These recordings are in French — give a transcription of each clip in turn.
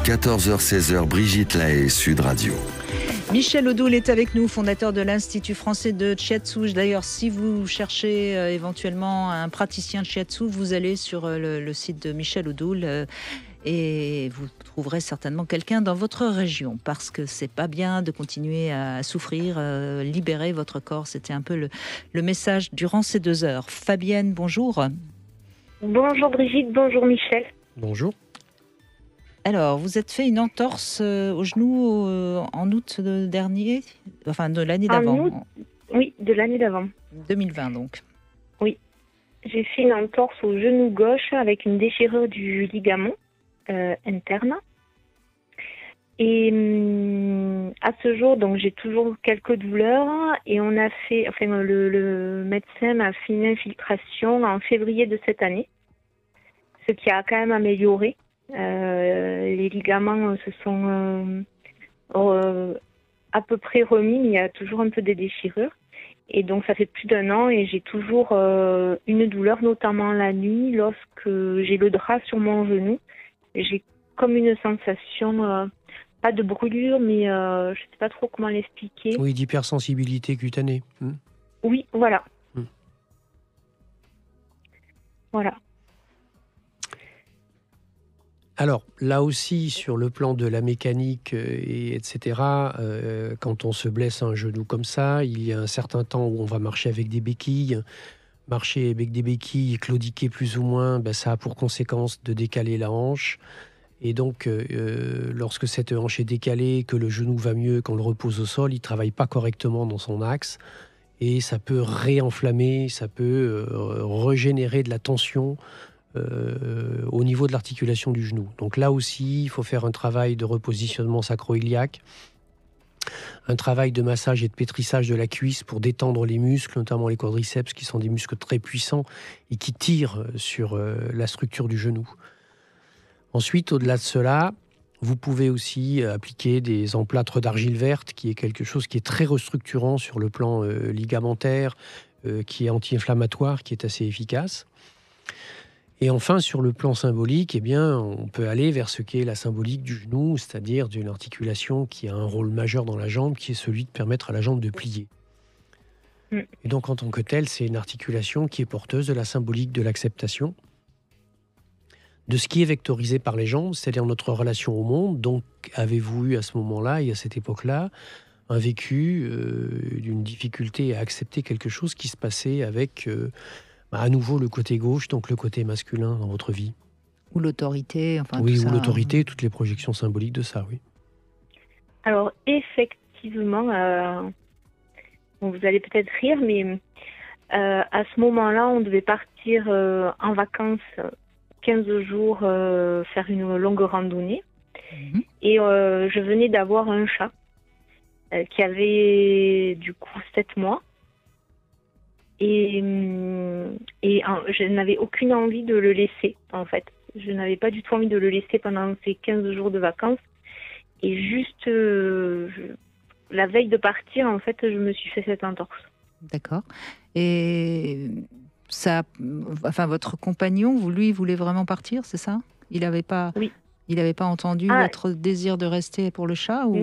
14h-16h, Brigitte Lahaie, Sud Radio. Michel Odoul est avec nous, fondateur de l'Institut français de Shiatsu. D'ailleurs, si vous cherchez éventuellement un praticien de Shiatsu, vous allez sur le site de Michel Odoul et vous trouverez certainement quelqu'un dans votre région, parce que c'est pas bien de continuer à souffrir. Libérez votre corps, c'était un peu le message durant ces 2 heures. Fabienne, bonjour. Bonjour Brigitte, bonjour Michel. Bonjour. Alors, vous êtes fait une entorse au genou en août dernier, enfin de l'année d'avant. Oui, de l'année d'avant. 2020 donc. Oui, j'ai fait une entorse au genou gauche avec une déchirure du ligament interne. Et à ce jour, donc j'ai toujours quelques douleurs et on a fait, enfin le médecin m'a fait une infiltration en février de cette année, ce qui a quand même amélioré. Les ligaments se sont à peu près remis, mais il y a toujours un peu des déchirures. Et donc ça fait plus d'1 an et j'ai toujours une douleur, notamment la nuit, lorsque j'ai le drap sur mon genou. J'ai comme une sensation, pas de brûlure, mais je ne sais pas trop comment l'expliquer. Oui, d'hypersensibilité cutanée. Oui, voilà. Voilà. Alors, là aussi, sur le plan de la mécanique, etc., quand on se blesse un genou comme ça, il y a un certain temps où on va marcher avec des béquilles. Marcher avec des béquilles, claudiquer plus ou moins, ça a pour conséquence de décaler la hanche. Et donc, lorsque cette hanche est décalée, que le genou va mieux, qu'on le repose au sol, il ne travaille pas correctement dans son axe. Et ça peut réenflammer, ça peut régénérer de la tension au niveau de l'articulation du genou. Donc là aussi, il faut faire un travail de repositionnement sacro-iliaque, un travail de massage et de pétrissage de la cuisse pour détendre les muscles, notamment les quadriceps, qui sont des muscles très puissants et qui tirent sur la structure du genou. Ensuite, au-delà de cela, vous pouvez aussi appliquer des emplâtres d'argile verte, qui est quelque chose qui est très restructurant sur le plan ligamentaire, qui est anti-inflammatoire, qui est assez efficace. Et enfin, sur le plan symbolique, on peut aller vers ce qu'est la symbolique du genou, c'est-à-dire d'une articulation qui a un rôle majeur dans la jambe, qui est celui de permettre à la jambe de plier. Et donc, en tant que telle, c'est une articulation qui est porteuse de la symbolique de l'acceptation, de ce qui est vectorisé par les jambes, c'est-à-dire notre relation au monde. Donc, avez-vous eu à ce moment-là et à cette époque-là un vécu d'une difficulté à accepter quelque chose qui se passait avec... à nouveau le côté gauche, donc le côté masculin dans votre vie. Ou l'autorité, enfin oui, tout ça. Oui, ou l'autorité, toutes les projections symboliques de ça, oui. Alors, effectivement, vous allez peut-être rire, mais à ce moment-là, on devait partir en vacances 15 jours, faire une longue randonnée. Et je venais d'avoir un chat qui avait du coup 7 mois. Et je n'avais aucune envie de le laisser, en fait. Je n'avais pas du tout envie de le laisser pendant ces 15 jours de vacances. Et juste la veille de partir, en fait, je me suis fait cette entorse. D'accord. Et ça, enfin, votre compagnon, lui, voulait vraiment partir, c'est ça ? Il n'avait pas, oui. Il n'avait pas entendu votre désir de rester pour le chat ou...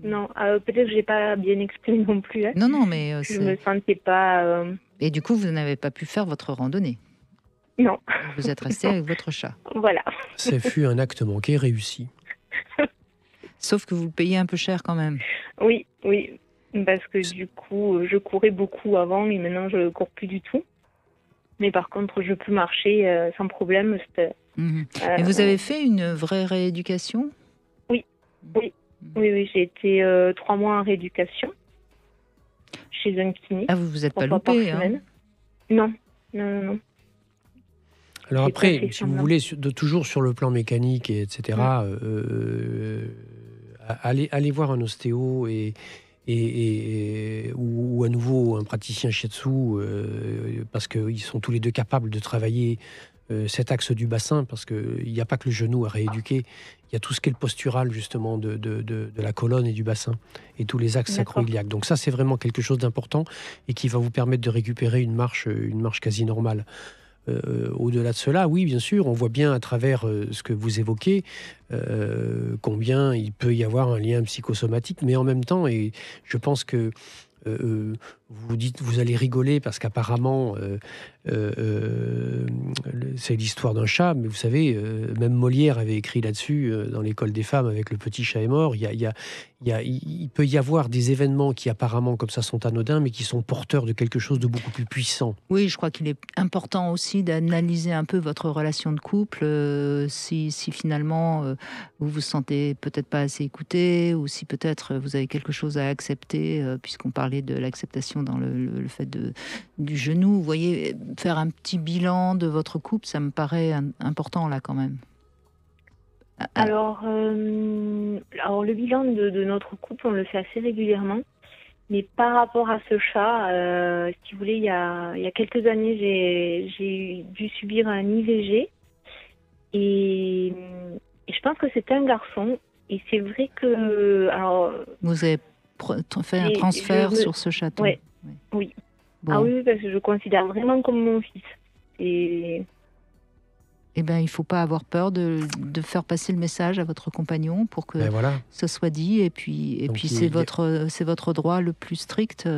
Non, peut-être que je n'ai pas bien exprimé non plus. Hein. Non, mais... je ne me sentais pas... Et du coup, vous n'avez pas pu faire votre randonnée ? Non. Vous êtes resté avec votre chat. Voilà. Ça fut un acte manqué réussi. Sauf que vous le payez un peu cher quand même. Oui. Parce que du coup, je courais beaucoup avant et maintenant, je ne cours plus du tout. Mais par contre, je peux marcher sans problème. Et vous avez fait une vraie rééducation ? Oui, j'ai été 3 mois en rééducation chez un kiné. Ah, vous vous êtes pas loupé, hein ? Non. Alors après, si vous voulez, toujours sur le plan mécanique, etc., allez voir un ostéo ou à nouveau un praticien shiatsu, parce qu'ils sont tous les deux capables de travailler cet axe du bassin, parce qu'il n'y a pas que le genou à rééduquer, il y a tout ce qui est le postural justement de la colonne et du bassin, et tous les axes sacro-iliaques. Donc ça, c'est vraiment quelque chose d'important et qui va vous permettre de récupérer une marche quasi normale. Au-delà de cela, oui, bien sûr, on voit bien à travers ce que vous évoquez combien il peut y avoir un lien psychosomatique, mais en même temps, et je pense que vous dites, vous allez rigoler parce qu'apparemment c'est l'histoire d'un chat, mais vous savez, même Molière avait écrit là-dessus dans l'école des femmes avec Le petit chat est mort. Il peut y avoir des événements qui apparemment comme ça sont anodins, mais qui sont porteurs de quelque chose de beaucoup plus puissant. Oui, je crois qu'il est important aussi d'analyser un peu votre relation de couple, si finalement vous vous sentez peut-être pas assez écouté, ou si peut-être vous avez quelque chose à accepter, puisqu'on parlait de l'acceptation dans le fait du genou. Vous voyez, faire un petit bilan de votre couple, ça me paraît important là quand même. Alors le bilan de notre couple, on le fait assez régulièrement. Mais par rapport à ce chat, si vous voulez, il y a quelques années, j'ai dû subir un IVG. Et je pense que c'était un garçon. Et c'est vrai que... Alors, vous avez fait un transfert sur ce chaton. Ouais, oui. Bon. Ah oui, parce que je le considère vraiment comme mon fils. Et... Eh ben, il ne faut pas avoir peur de faire passer le message à votre compagnon pour que ce soit dit. Et puis c'est votre droit le plus strict.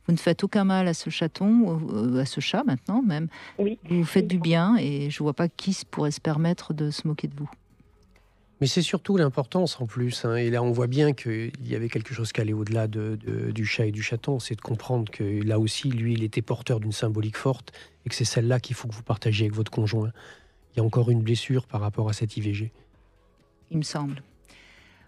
Vous ne faites aucun mal à ce chaton, à ce chat maintenant même. Oui. Vous faites du bien et je ne vois pas qui pourrait se permettre de se moquer de vous. Mais c'est surtout l'importance en plus. Et là, on voit bien qu'il y avait quelque chose qui allait au-delà du chat et du chaton. C'est de comprendre que là aussi, lui, il était porteur d'une symbolique forte et que c'est celle-là qu'il faut que vous partagiez avec votre conjoint. Il y a encore une blessure par rapport à cet IVG. Il me semble.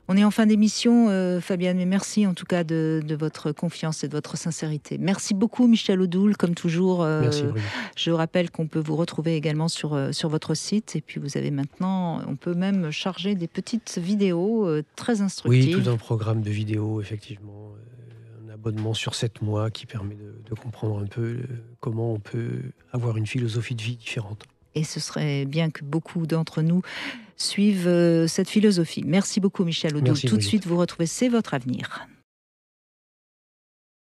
On est en fin d'émission, Fabienne, mais merci en tout cas de votre confiance et de votre sincérité. Merci beaucoup, Michel Odoul, comme toujours. Merci, Bruno. Je rappelle qu'on peut vous retrouver également sur votre site. Et puis vous avez maintenant, on peut même charger des petites vidéos très instructives. Oui, tout un programme de vidéos, effectivement. Un abonnement sur 7 mois qui permet de comprendre un peu comment on peut avoir une philosophie de vie différente. Et ce serait bien que beaucoup d'entre nous suivent cette philosophie. Merci beaucoup, Michel Odoul. Tout de suite, vous retrouvez C'est votre avenir.